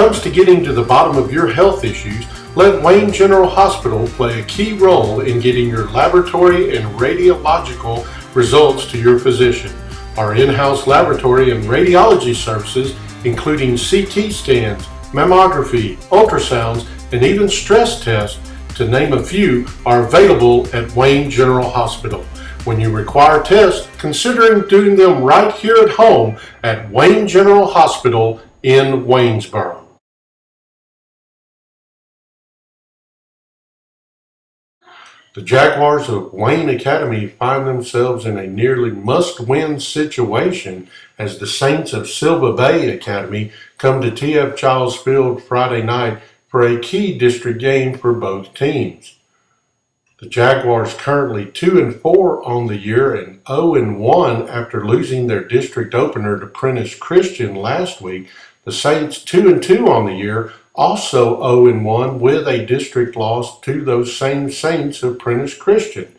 comes to getting to the bottom of your health issues, let Wayne General Hospital play a key role in getting your laboratory and radiological results to your physician. Our in-house laboratory and radiology services, including CT scans, mammography, ultrasounds, and even stress tests, to name a few, are available at Wayne General Hospital. When you require tests, consider doing them right here at home at Wayne General Hospital in Waynesboro. The Jaguars of Wayne Academy find themselves in a nearly must-win situation as the Saints of Silva Bay Academy come to T.F. Childs Field Friday night for a key district game for both teams. The Jaguars currently 2-4 on the year and 0-1 after losing their district opener to Prentice Christian last week. The Saints 2-2 on the year, also 0-1 with a district loss to those same Saints of Prentice Christian.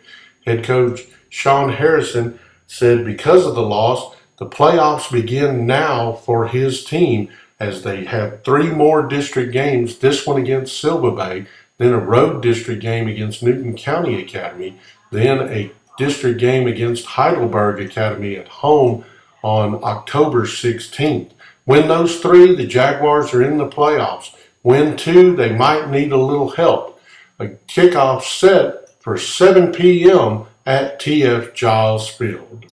Head coach Sean Harrison said because of the loss, the playoffs begin now for his team as they have 3 more district games, this one against Silva Bay, then a road district game against Newton County Academy, then a district game against Heidelberg Academy at home on October 16th. Win those 3, the Jaguars are in the playoffs. Win 2, they might need a little help. A kickoff set for 7 p.m. at T.F. Childs Field.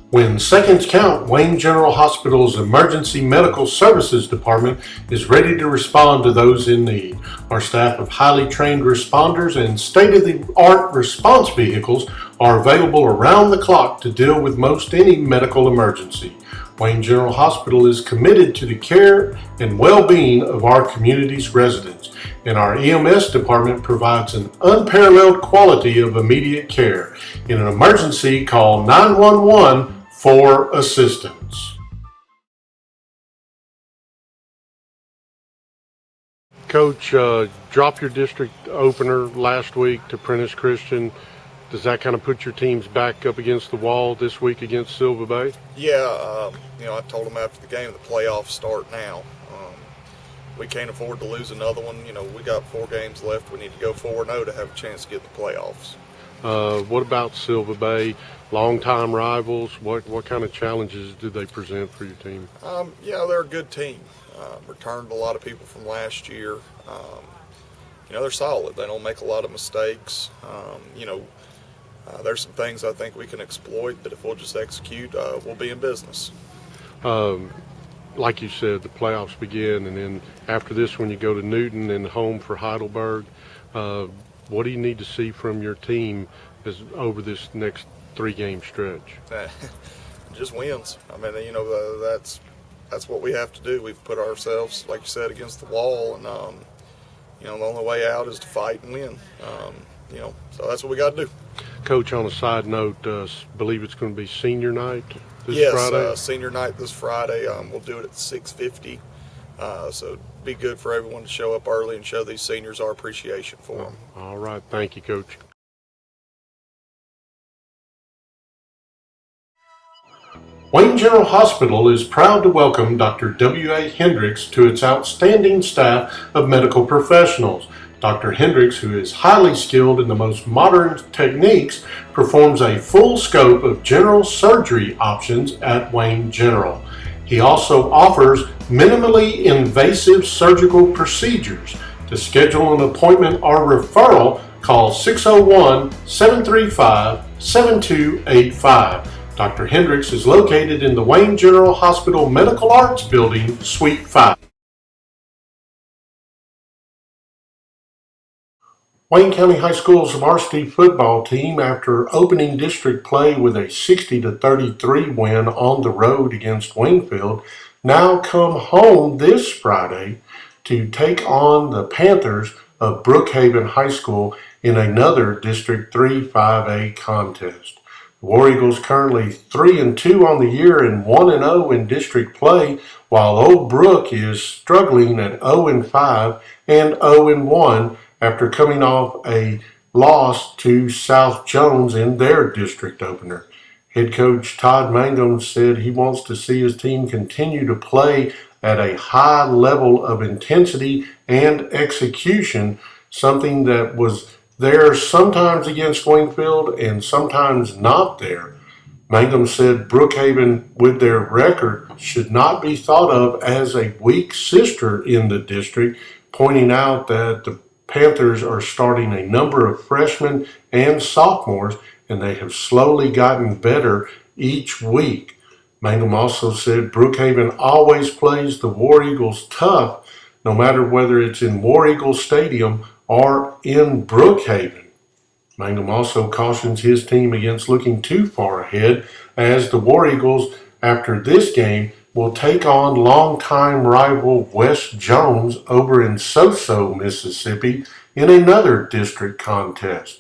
When seconds count, Wayne General Hospital's Emergency Medical Services Department is ready to respond to those in need. Our staff of highly trained responders and state-of-the-art response vehicles are available around the clock to deal with most any medical emergency. Wayne General Hospital is committed to the care and well-being of our community's residents, and our EMS department provides an unparalleled quality of immediate care. In an emergency, call 911 for assistance. Coach, drop your district opener last week to Prentice Christian. Does that kind of put your teams back up against the wall this week against Silva Bay? Yeah, I told them after the game the playoffs start now. We can't afford to lose another one. We got 4 games left. We need to go 4-0 to have a chance to get in the playoffs. What about Silva Bay? Longtime rivals. What kind of challenges did they present for your team? They're a good team. Returned a lot of people from last year. They're solid. They don't make a lot of mistakes. There's some things I think we can exploit, but if we'll just execute, we'll be in business. Like you said, the playoffs begin, and then after this one you go to Newton and home for Heidelberg. What do you need to see from your team over this next 3-game stretch? Just wins. That's what we have to do. We've put ourselves, like you said, against the wall, and the only way out is to fight and win. So that's what we got to do. Coach, on a side note, believe it's going to be senior night this Friday? Yes, senior night this Friday. We'll do it at 6:50. So it'd be good for everyone to show up early and show these seniors our appreciation for them. All right. Thank you, Coach. Wayne General Hospital is proud to welcome Dr. W.A. Hendricks to its outstanding staff of medical professionals. Dr. Hendricks, who is highly skilled in the most modern techniques, performs a full scope of general surgery options at Wayne General. He also offers minimally invasive surgical procedures. To schedule an appointment or referral, call 601-735-7285. Dr. Hendricks is located in the Wayne General Hospital Medical Arts Building, Suite 5. Wayne County High School's varsity football team, after opening district play with a 60-33 win on the road against Wingfield, now come home this Friday to take on the Panthers of Brookhaven High School in another District 3 5A contest. The War Eagles currently 3-2 on the year and 1-0 in district play, while Old Brook is struggling at 0-5 and 0-1 after coming off a loss to South Jones in their district opener. Head coach Todd Mangum said he wants to see his team continue to play at a high level of intensity and execution, something that was there sometimes against Wingfield and sometimes not there. Mangum said Brookhaven, with their record, should not be thought of as a weak sister in the district, pointing out that the Panthers are starting a number of freshmen and sophomores, and they have slowly gotten better each week. Mangum also said Brookhaven always plays the War Eagles tough, no matter whether it's in War Eagles Stadium or in Brookhaven. Mangum also cautions his team against looking too far ahead, as the War Eagles, after this game, will take on longtime rival West Jones over in Soso, Mississippi, in another district contest.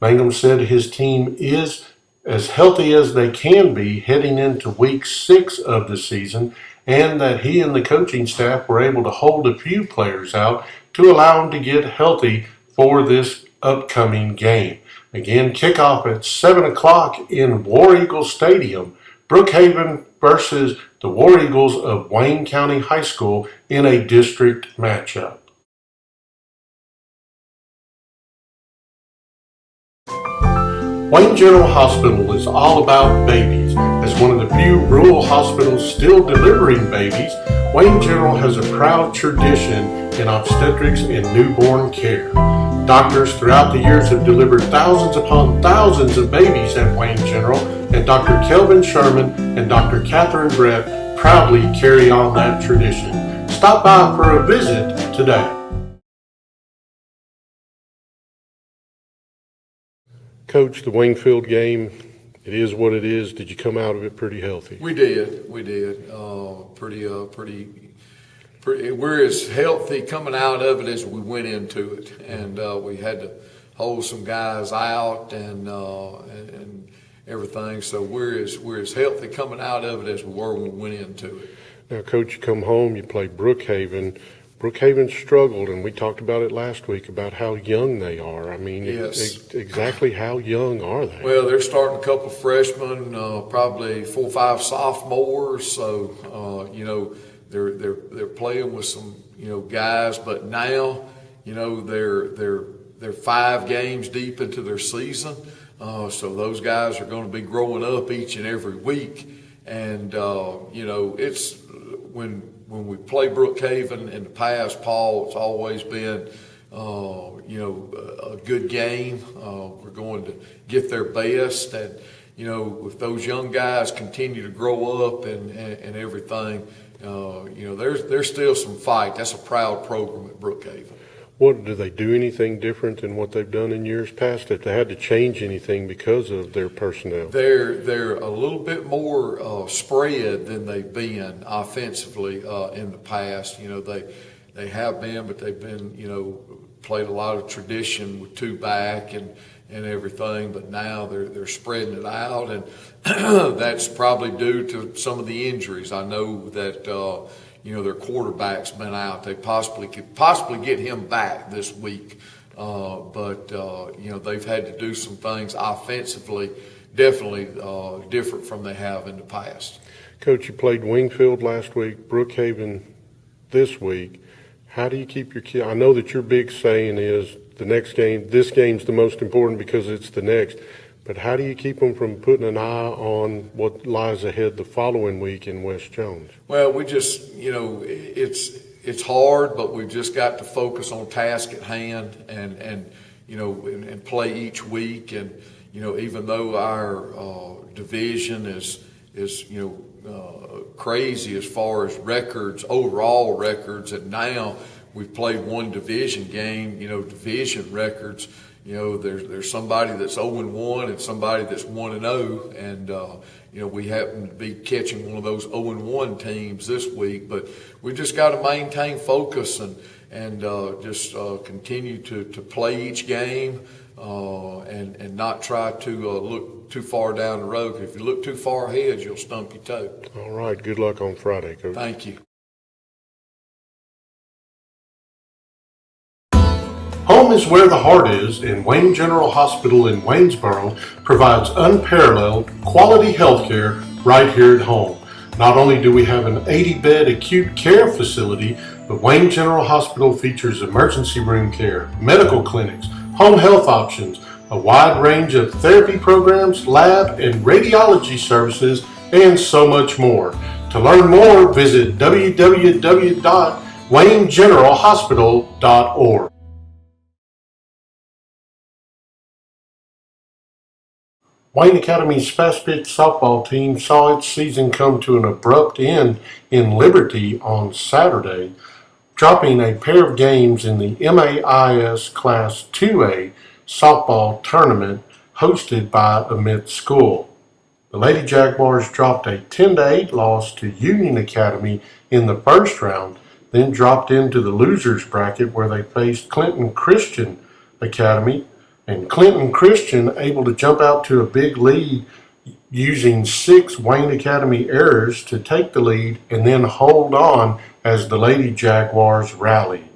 Mangum said his team is as healthy as they can be heading into week 6 of the season, and that he and the coaching staff were able to hold a few players out to allow them to get healthy for this upcoming game. Again, kickoff at 7 o'clock in War Eagle Stadium. Brookhaven versus the War Eagles of Wayne County High School in a district matchup. Wayne General Hospital is all about babies. As one of the few rural hospitals still delivering babies, Wayne General has a proud tradition in obstetrics and newborn care. Doctors throughout the years have delivered thousands upon thousands of babies at Wayne General, and Dr. Kelvin Sherman and Dr. Catherine Brett proudly carry on that tradition. Stop by for a visit today. Coach, the Wingfield game, it is what it is. Did you come out of it pretty healthy? We did. We're as healthy coming out of it as we went into it, and we had to hold some guys out and everything. So we're as healthy coming out of it as we were when we went into it. Now, Coach, you come home, you play Brookhaven. Brookhaven struggled, and we talked about it last week about how young they are. I mean, yes. Exactly how young are they? Well, they're starting a couple of freshmen, probably 4 or 5 sophomores. So they're playing with some guys, but now they're 5 games deep into their season. So those guys are going to be growing up each and every week, and it's when we play Brookhaven in the past, Paul, it's always been, a good game. We're going to get their best, and if those young guys continue to grow up and everything, there's still some fight. That's a proud program at Brookhaven. What, do they do anything different than what they've done in years past? If they had to change anything because of their personnel? They're a little bit more spread than they've been offensively in the past. They have been, but they've been played a lot of tradition with 2 back and everything. But now they're spreading it out, and that's probably due to some of the injuries. I know that. Their quarterback's been out. They could possibly get him back this week. But they've had to do some things offensively, definitely different from they have in the past. Coach, you played Wingfield last week, Brookhaven this week. How do you keep your kids? I know that your big saying is this game's the most important because it's the next. But how do you keep them from putting an eye on what lies ahead the following week in West Jones? Well, we just, it's hard, but we've just got to focus on task at hand and play each week. And, even though our division is crazy as far as records, overall records, and now we've played 1 division game, division records. There's somebody that's 0-1 and somebody that's 1-0, and we happen to be catching one of those 0-1 teams this week. But we just got to maintain focus and just continue to play each game and not try to look too far down the road. If you look too far ahead, you'll stump your toe. All right. Good luck on Friday, Coach. Thank you. Home Home is where the heart is, and Wayne General Hospital in Waynesboro provides unparalleled quality health care right here at home. Not only do we have an 80-bed acute care facility, but Wayne General Hospital features emergency room care, medical clinics, home health options, a wide range of therapy programs, lab and radiology services, and so much more. To learn more, visit www.waynegeneralhospital.org. Wayne Academy's fast pitch softball team saw its season come to an abrupt end in Liberty on Saturday, dropping a pair of games in the MAIS Class 2A softball tournament hosted by Amit School. The Lady Jaguars dropped a 10-8 loss to Union Academy in the first round, then dropped into the losers bracket where they faced Clinton Christian Academy, and Clinton Christian able to jump out to a big lead using 6 Wayne Academy errors to take the lead and then hold on as the Lady Jaguars rallied.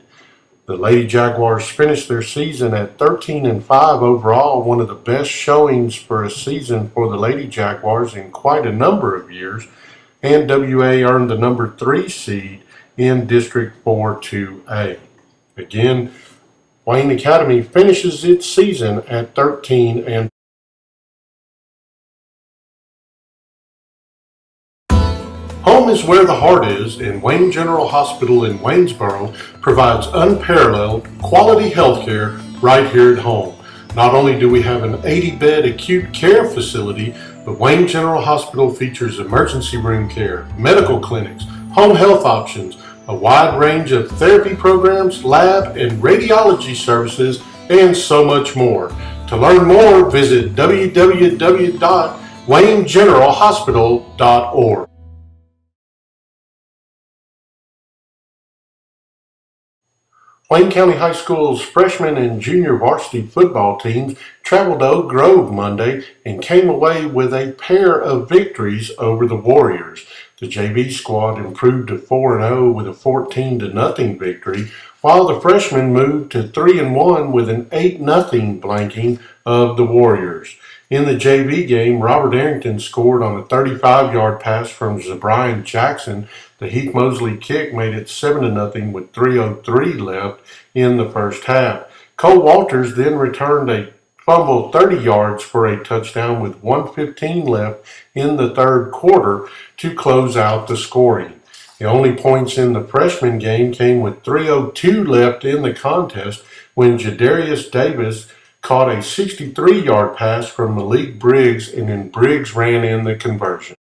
The Lady Jaguars finished their season at 13-5 overall, one of the best showings for a season for the Lady Jaguars in quite a number of years, and WA earned the number 3 seed in District 4-2A. Again, Wayne Academy finishes its season at 13-5. Home is where the heart is, and Wayne General Hospital in Waynesboro provides unparalleled quality health care right here at home. Not only do we have an 80-bed acute care facility, but Wayne General Hospital features emergency room care, medical clinics, home health options, a wide range of therapy programs, lab and radiology services, and so much more. To learn more, visit www.waynegeneralhospital.org. Wayne County High School's freshman and junior varsity football teams traveled to Oak Grove Monday and came away with a pair of victories over the Warriors. The JV squad improved to 4-0 with a 14-0 victory, while the freshmen moved to 3-1 with an 8-0 blanking of the Warriors. In the JV game, Robert Arrington scored on a 35-yard pass from Zabrian Jackson. The Heath Mosley kick made it 7-0 with 3:03 left in the first half. Cole Walters then returned a fumble 30 yards for a touchdown with 1:15 left in the third quarter to close out the scoring. The only points in the freshman game came with 3:02 left in the contest when Jadarius Davis caught a 63-yard pass from Malik Briggs, and then Briggs ran in the conversion.